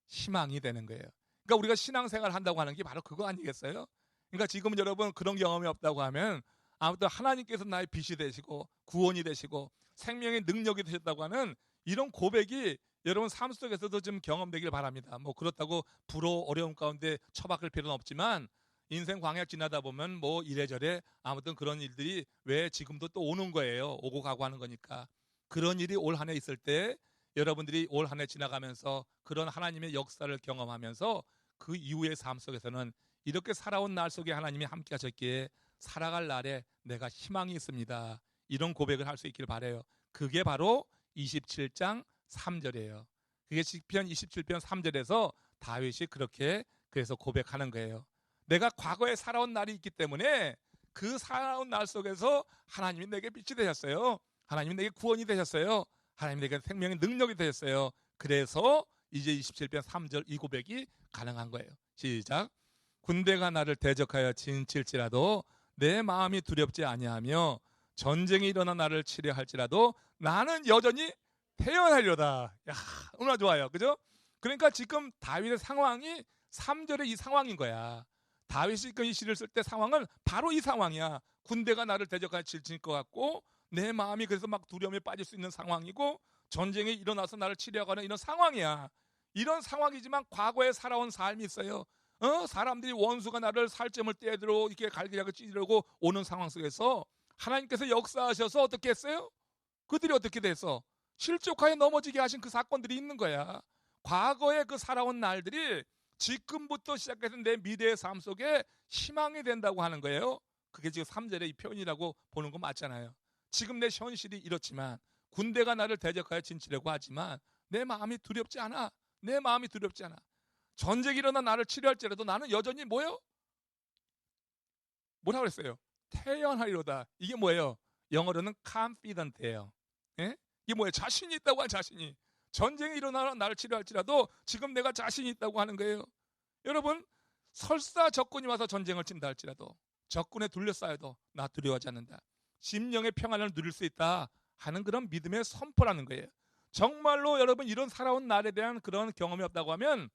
희망이 되는 거예요. 그러니까 우리가 신앙생활을 한다고 하는 게 바로 그거 아니겠어요? 그러니까 지금 여러분 그런 경험이 없다고 하면, 아무튼 하나님께서 나의 빛이 되시고 구원이 되시고 생명의 능력이 되셨다고 하는 이런 고백이 여러분 삶 속에서도 좀 경험되길 바랍니다. 뭐 그렇다고 불호 어려움 가운데 처박을 필요는 없지만, 인생 광야 지나다 보면 뭐 이래저래 아무튼 그런 일들이 왜 지금도 또 오는 거예요. 오고 가고 하는 거니까. 그런 일이 올 한 해 있을 때 여러분들이 올 한 해 지나가면서 그런 하나님의 역사를 경험하면서 그 이후의 삶 속에서는 이렇게 살아온 날 속에 하나님이 함께 하셨기에 살아갈 날에 내가 희망이 있습니다. 이런 고백을 할 수 있기를 바라요. 그게 바로 27장 3절이에요. 그게 시편 27편 3절에서 다윗이 그렇게 그래서 고백하는 거예요. 내가 과거에 살아온 날이 있기 때문에 그 살아온 날 속에서 하나님이 내게 빛이 되셨어요. 하나님이 내게 구원이 되셨어요. 하나님이 내게 생명의 능력이 되셨어요. 그래서 이제 27편 3절 이 고백이 가능한 거예요. 시작. 군대가 나를 대적하여 진칠지라도 내 마음이 두렵지 아니하며 전쟁이 일어나 나를 치려 할지라도 나는 여전히 태어나려다. 야, 얼마나 좋아요. 그죠? 그러니까 지금 다윗의 상황이 3절의 이 상황인 거야. 다윗이 이 시를 쓸 때 상황은 바로 이 상황이야. 군대가 나를 대적하여 질칠 것 같고 내 마음이 그래서 막 두려움에 빠질 수 있는 상황이고 전쟁이 일어나서 나를 치려고 하는 이런 상황이야. 이런 상황이지만 과거에 살아온 삶이 있어요. 사람들이 원수가 나를 살점을 떼들어 이렇게 갈기라고 찌르려고 오는 상황 속에서 하나님께서 역사하셔서 어떻게 했어요? 그들이 어떻게 돼서 실족하여 넘어지게 하신 그 사건들이 있는 거야. 과거에 그 살아온 날들이 지금부터 시작해서 내 미래의 삶 속에 희망이 된다고 하는 거예요. 그게 지금 3절의 이 표현이라고 보는 거 맞잖아요. 지금 내 현실이 이렇지만 군대가 나를 대적하여 진치려고 하지만 내 마음이 두렵지 않아. 내 마음이 두렵지 않아. 전쟁이 일어나 나를 치료할지라도 나는 여전히 뭐예요? 뭐라 그랬어요? 태연하리로다. 이게 뭐예요? 영어로는 confident예요. 예? 이게 뭐예요? 자신이 있다고 하는 자신이. 전쟁이 일어나 나를 치료할지라도 지금 내가 자신이 있다고 하는 거예요. 여러분, 설사 적군이 와서 전쟁을 친다 할지라도 적군에 둘러싸여도 나 두려워하지 않는다. 심령의 평안을 누릴 수 있다 하는 그런 믿음의 선포라는 거예요. 정말로 여러분 이런 살아온 날에 대한 그런 경험이 없다고 하면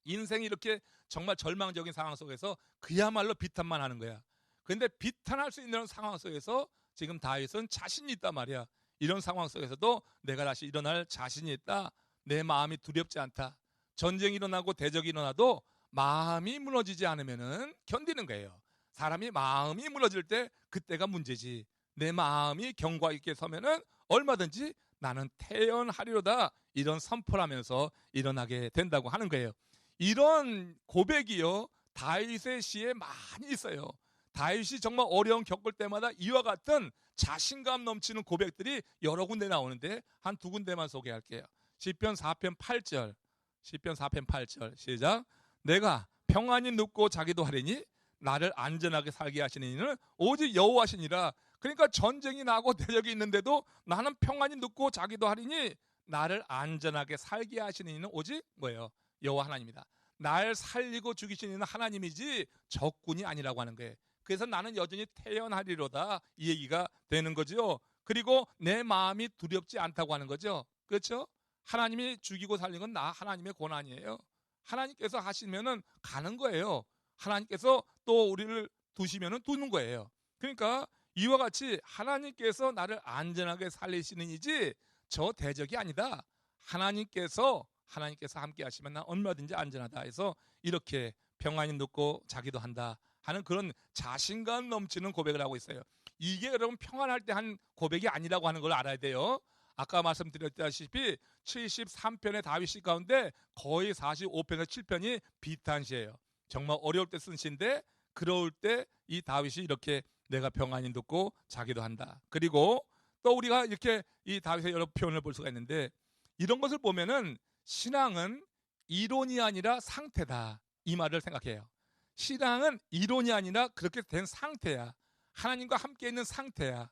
인생이 이렇게 정말 절망적인 상황 속에서 그야말로 비탄만 하는 거야. 그런데 비탄할 수 있는 상황 속에서 지금 다윗은 자신이 있단 말이야. 이런 상황 속에서도 내가 다시 일어날 자신이 있다. 내 마음이 두렵지 않다. 전쟁이 일어나고 대적이 일어나도 마음이 무너지지 않으면 견디는 거예요. 사람이 마음이 무너질 때 그때가 문제지. 내 마음이 견고하 있게 서면은 얼마든지 나는 태연하리로다. 이런 선포를 하면서 일어나게 된다고 하는 거예요. 이런 고백이요 다윗의 시에 많이 있어요. 다윗이 정말 어려움 겪을 때마다 이와 같은 자신감 넘치는 고백들이 여러 군데 나오는데 한 두 군데만 소개할게요. 시편 4편 8절. 시편 4편 8절. 시작. 내가 평안히 눕고 자기도 하리니 나를 안전하게 살게 하시는 이는 오직 여호와시니라. 그러니까 전쟁이 나고 대적이 있는데도 나는 평안히 눕고 자기도 하리니 나를 안전하게 살게 하시는 이는 오직 뭐예요? 여호와 하나님이다. 날 살리고 죽이시는 이는 하나님이지 적군이 아니라고 하는 거예요. 그래서 나는 여전히 태연하리로다 이 얘기가 되는 거죠. 그리고 내 마음이 두렵지 않다고 하는 거죠. 그렇죠? 하나님이 죽이고 살리는 건 나 하나님의 권한이에요. 하나님께서 하시면은 가는 거예요. 하나님께서 또 우리를 두시면은 두는 거예요. 그러니까 이와 같이 하나님께서 나를 안전하게 살리시는 이지 저 대적이 아니다. 하나님께서 함께 하시면 난 얼마든지 안전하다 해서 이렇게 평안히 눕고 자기도 한다 하는 그런 자신감 넘치는 고백을 하고 있어요. 이게 여러분 평안할 때 한 고백이 아니라고 하는 걸 알아야 돼요. 아까 말씀드렸다시피 73편의 다윗시 가운데 거의 45편에서 7편이 비탄 시예요. 정말 어려울 때 쓴 시인데 그럴 때 이 다윗이 이렇게 내가 평안히 눕고 자기도 한다. 그리고 또 우리가 이렇게 이 다윗의 여러 표현을 볼 수가 있는데 이런 것을 보면은 신앙은 이론이 아니라 상태다. 이 말을 생각해요. 신앙은 이론이 아니라 그렇게 된 상태야. 하나님과 함께 있는 상태야.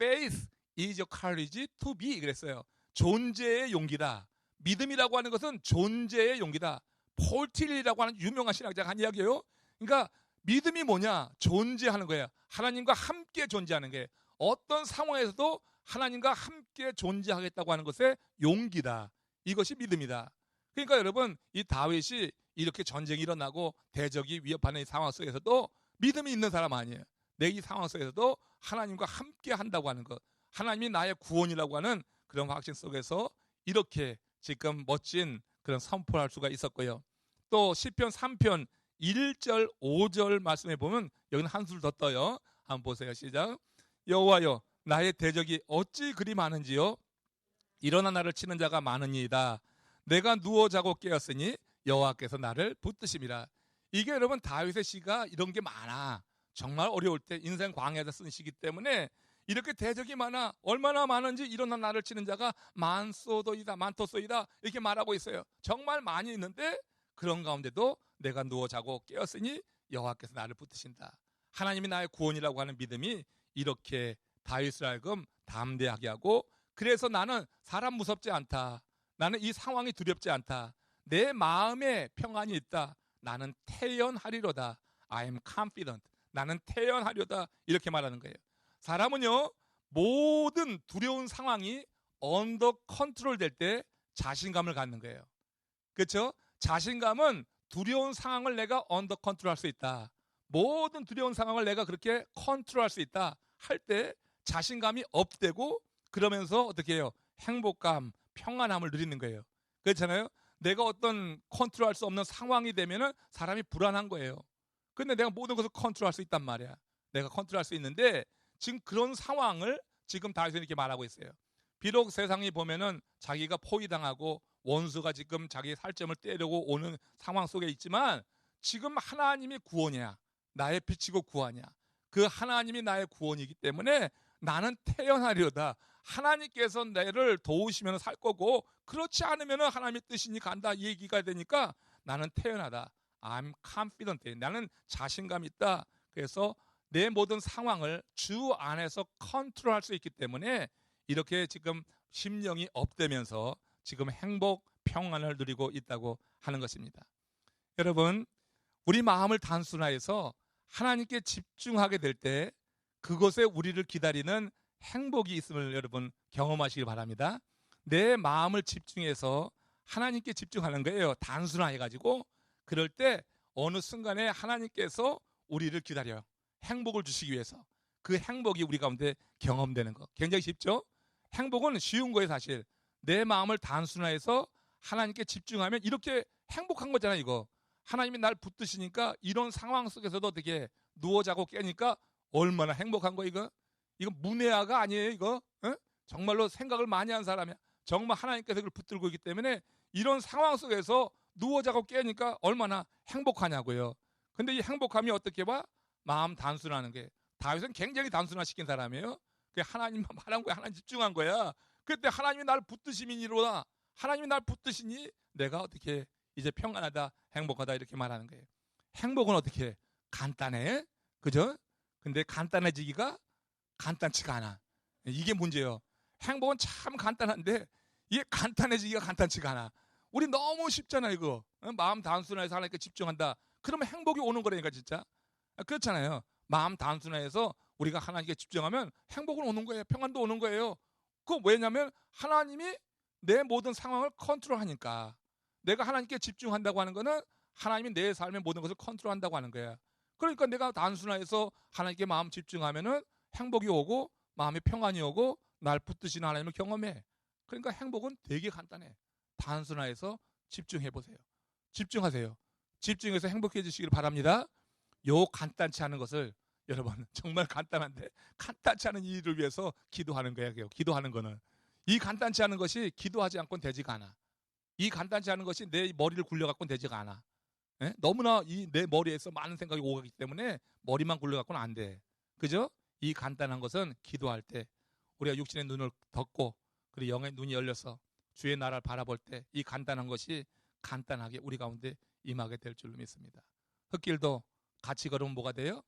Faith is your courage to be 그랬어요. 존재의 용기다. 믿음이라고 하는 것은 존재의 용기다. 폴 틸리라고 하는 유명한 신학자가 한 이야기예요. 그러니까 믿음이 뭐냐? 존재하는 거예요. 하나님과 함께 존재하는 게 어떤 상황에서도 하나님과 함께 존재하겠다고 하는 것의 용기다. 이것이 믿음이다. 그러니까 여러분, 이 다윗이 이렇게 전쟁이 일어나고 대적이 위협하는 이 상황 속에서도 믿음이 있는 사람 아니에요. 내 이 상황 속에서도 하나님과 함께 한다고 하는 것, 하나님이 나의 구원이라고 하는 그런 확신 속에서 이렇게 지금 멋진 그런 선포를 할 수가 있었고요. 또 시편 3편 1절 5절 말씀해 보면 여기는 한술 더 떠요. 한번 보세요. 시작. 여호와여 나의 대적이 어찌 그리 많은지요. 일어나 나를 치는 자가 많으니이다. 내가 누워 자고 깨었으니 여호와께서 나를 붙드심이라. 이게 여러분 다윗의 시가 이런 게 많아. 정말 어려울 때 인생 광야에서 쓴 시기 때문에 이렇게 대적이 많아. 얼마나 많은지 일어나 나를 치는 자가 많소도이다 많토소이다 이렇게 말하고 있어요. 정말 많이 있는데 그런 가운데도 내가 누워 자고 깨었으니 여호와께서 나를 붙드신다. 하나님이 나의 구원이라고 하는 믿음이 이렇게 다윗을 하여금 담대하게 하고, 그래서 나는 사람 무섭지 않다. 나는 이 상황이 두렵지 않다. 내 마음에 평안이 있다. 나는 태연하리로다. I am confident. 나는 태연하리로다. 이렇게 말하는 거예요. 사람은요, 모든 두려운 상황이 언더 컨트롤 될 때 자신감을 갖는 거예요. 그렇죠? 자신감은 두려운 상황을 내가 언더 컨트롤 할 수 있다. 모든 두려운 상황을 내가 그렇게 컨트롤 할 수 있다 할 때 자신감이 업되고, 그러면서 어떻게 해요? 행복감, 평안함을 누리는 거예요. 그렇잖아요? 내가 어떤 컨트롤 할 수 없는 상황이 되면은 사람이 불안한 거예요. 근데 내가 모든 것을 컨트롤 할 수 있단 말이야. 내가 컨트롤 할 수 있는데 지금 그런 상황을 지금 다윗은 이렇게 말하고 있어요. 비록 세상이 보면은 자기가 포위당하고 원수가 지금 자기의 살점을 때리고 오는 상황 속에 있지만 지금 하나님이 구원이야. 나의 빛이고 구원이야. 그 하나님이 나의 구원이기 때문에 나는 태어나려다. 하나님께서 나를 도우시면 살 거고, 그렇지 않으면 하나님의 뜻이니 간다 이 얘기가 되니까 나는 태어나다. I'm confident. 나는 자신감 있다. 그래서 내 모든 상황을 주 안에서 컨트롤할 수 있기 때문에 이렇게 지금 심령이 업되면서 지금 행복, 평안을 누리고 있다고 하는 것입니다. 여러분, 우리 마음을 단순화해서 하나님께 집중하게 될 때 그것에 우리를 기다리는 행복이 있음을 여러분 경험하시길 바랍니다. 내 마음을 집중해서 하나님께 집중하는 거예요. 단순화해가지고. 그럴 때 어느 순간에 하나님께서 우리를 기다려요. 행복을 주시기 위해서. 그 행복이 우리 가운데 경험되는 거. 굉장히 쉽죠? 행복은 쉬운 거예요, 사실. 내 마음을 단순화해서 하나님께 집중하면 이렇게 행복한 거잖아요, 이거. 하나님이 날 붙드시니까 이런 상황 속에서도 어떻게 누워 자고 깨니까 얼마나 행복한 거 이거? 이거 문외아가 아니에요, 이거? 어? 정말로 생각을 많이 한 사람이야. 정말 하나님께서 그걸 붙들고 있기 때문에 이런 상황 속에서 누워 자고 깨니까 얼마나 행복하냐고요. 근데 이 행복함이 어떻게 봐? 마음 단순하는 게. 다윗은 굉장히 단순화시킨 사람이에요. 하나님만 말한 거야. 하나님 집중한 거야. 그때 하나님이 날 붙드심이니로다. 하나님이 날 붙드시니 내가 어떻게 이제 평안하다, 행복하다 이렇게 말하는 거예요. 행복은 어떻게 간단해? 그죠? 근데 간단해지기가 간단치가 않아. 이게 문제예요. 행복은 참 간단한데 이게 간단해지기가 간단치가 않아. 우리 너무 쉽잖아 이거. 마음 단순해서 하나님께 집중한다. 그러면 행복이 오는 거라니까 진짜. 그렇잖아요. 마음 단순해서 우리가 하나님께 집중하면 행복은 오는 거예요. 평안도 오는 거예요. 그거 왜냐면 하나님이 내 모든 상황을 컨트롤하니까. 내가 하나님께 집중한다고 하는 거는 하나님이 내 삶의 모든 것을 컨트롤한다고 하는 거야. 그러니까 내가 단순화해서 하나님께 마음 집중하면은 행복이 오고 마음의 평안이 오고 날 붙드시는 하나님을 경험해. 그러니까 행복은 되게 간단해. 단순화해서 집중해 보세요. 집중하세요. 집중해서 행복해지시길 바랍니다. 요 간단치 않은 것을 여러분 정말 간단한데 간단치 않은 일을 위해서 기도하는 거예요. 기도하는 거는 이 간단치 않은 것이 기도하지 않고는 되지가 않아. 이 간단치 않은 것이 내 머리를 굴려갖고는 되지가 않아. 예? 너무나 이 내 머리에서 많은 생각이 오가기 때문에 머리만 굴려갖고는 안 돼. 그죠? 이 간단한 것은 기도할 때 우리가 육신의 눈을 덮고 그리고 영의 눈이 열려서 주의 나라를 바라볼 때 이 간단한 것이 간단하게 우리 가운데 임하게 될 줄로 믿습니다. 흙길도 같이 걸으면 뭐가 돼요?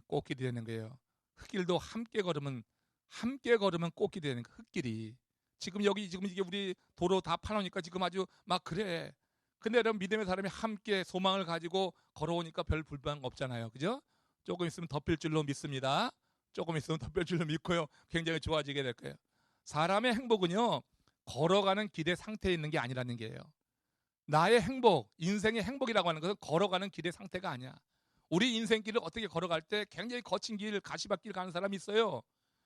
꽃길이 되는 거예요. 흙길도 함께 걸으면 꽃길이 되는 거예요. 흙길이. 지금 이게 우리 도로 다 파놓으니까 지금 아주 막 그래. 근데 여러분 믿음의 사람이 함께 소망을 가지고 걸어오니까 별 불만 없잖아요. 그죠? 조금 있으면 덮일 줄로 믿습니다. 조금 있으면 덮일 줄로 믿고요. 굉장히 좋아지게 될 거예요. 사람의 행복은요, 걸어가는 길의 상태에 있는 게 아니라는 게예요. 나의 행복, 인생의 행복이라고 하는 것은 걸어가는 길의 상태가 아니야. 우리 인생길을 어떻게 걸어갈 때 굉장히 거친 길, 가시밭길 가는 사람이 있어요.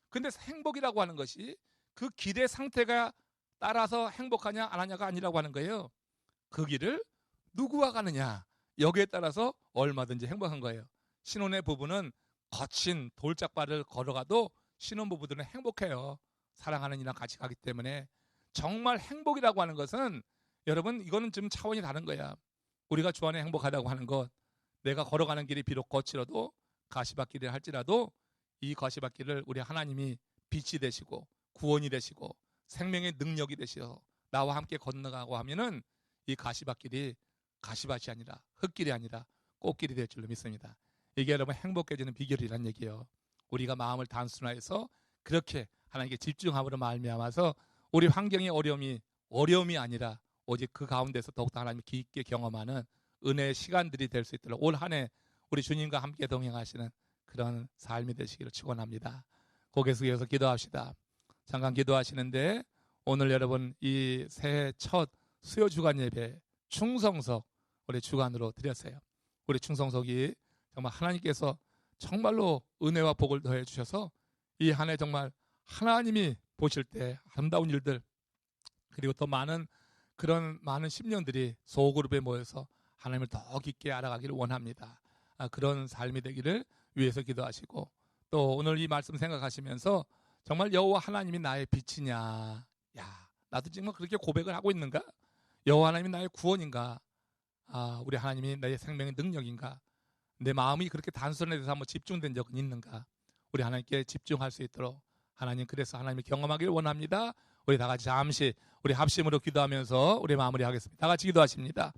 근데 행복이라고 하는 것이 그 길의 상태가 따라서 행복하냐 안 하냐가 아니라고 하는 거예요. 그 길을 누구와 가느냐, 여기에 따라서 얼마든지 행복한 거예요. 신혼의 부부는 거친 돌짝발을 걸어가도 신혼부부들은 행복해요. 사랑하는 이랑 같이 가기 때문에. 정말 행복이라고 하는 것은 여러분, 이거는 좀 차원이 다른 거야. 우리가 주안에 행복하다고 하는 것, 내가 걸어가는 길이 비록 거칠어도 가시밭길이 할지라도 이 가시밭길을 우리 하나님이 빛이 되시고 구원이 되시고 생명의 능력이 되시어 나와 함께 건너가고 하면은 이 가시밭길이 가시밭이 아니라 흙길이 아니라 꽃길이 될 줄로 믿습니다. 이게 여러분 행복해지는 비결이란 얘기예요. 우리가 마음을 단순화해서 그렇게 하나님께 집중함으로 말미암아서 우리 환경의 어려움이 아니라 오직 그 가운데서 더욱더 하나님을 깊게 경험하는 은혜의 시간들이 될 수 있도록 올 한 해 우리 주님과 함께 동행하시는 그런 삶이 되시기를 축원합니다. 고개 숙여서 기도합시다. 잠깐 기도하시는데 오늘 여러분 이 새해 첫 수요 주간 예배 충성석 우리 주간으로 드렸어요. 우리 충성석이 정말 하나님께서 정말로 은혜와 복을 더해 주셔서 이 한 해 정말 하나님이 보실 때 아름다운 일들, 그리고 또 많은 10년들이 소그룹에 모여서 하나님을 더 깊게 알아가기를 원합니다. 그런 삶이 되기를 위해서 기도하시고, 또 오늘 이 말씀 생각하시면서 정말 여호와 하나님이 나의 빛이냐, 야, 나도 정말 그렇게 고백을 하고 있는가? 여호와 하나님이 나의 구원인가? 우리 하나님이 나의 생명의 능력인가? 내 마음이 그렇게 단순에 대해서 한번 집중된 적은 있는가? 우리 하나님께 집중할 수 있도록 하나님, 그래서 하나님을 경험하기를 원합니다. 우리 다 같이 잠시 우리 합심으로 기도하면서 우리 마무리하겠습니다. 다 같이 기도하십니다.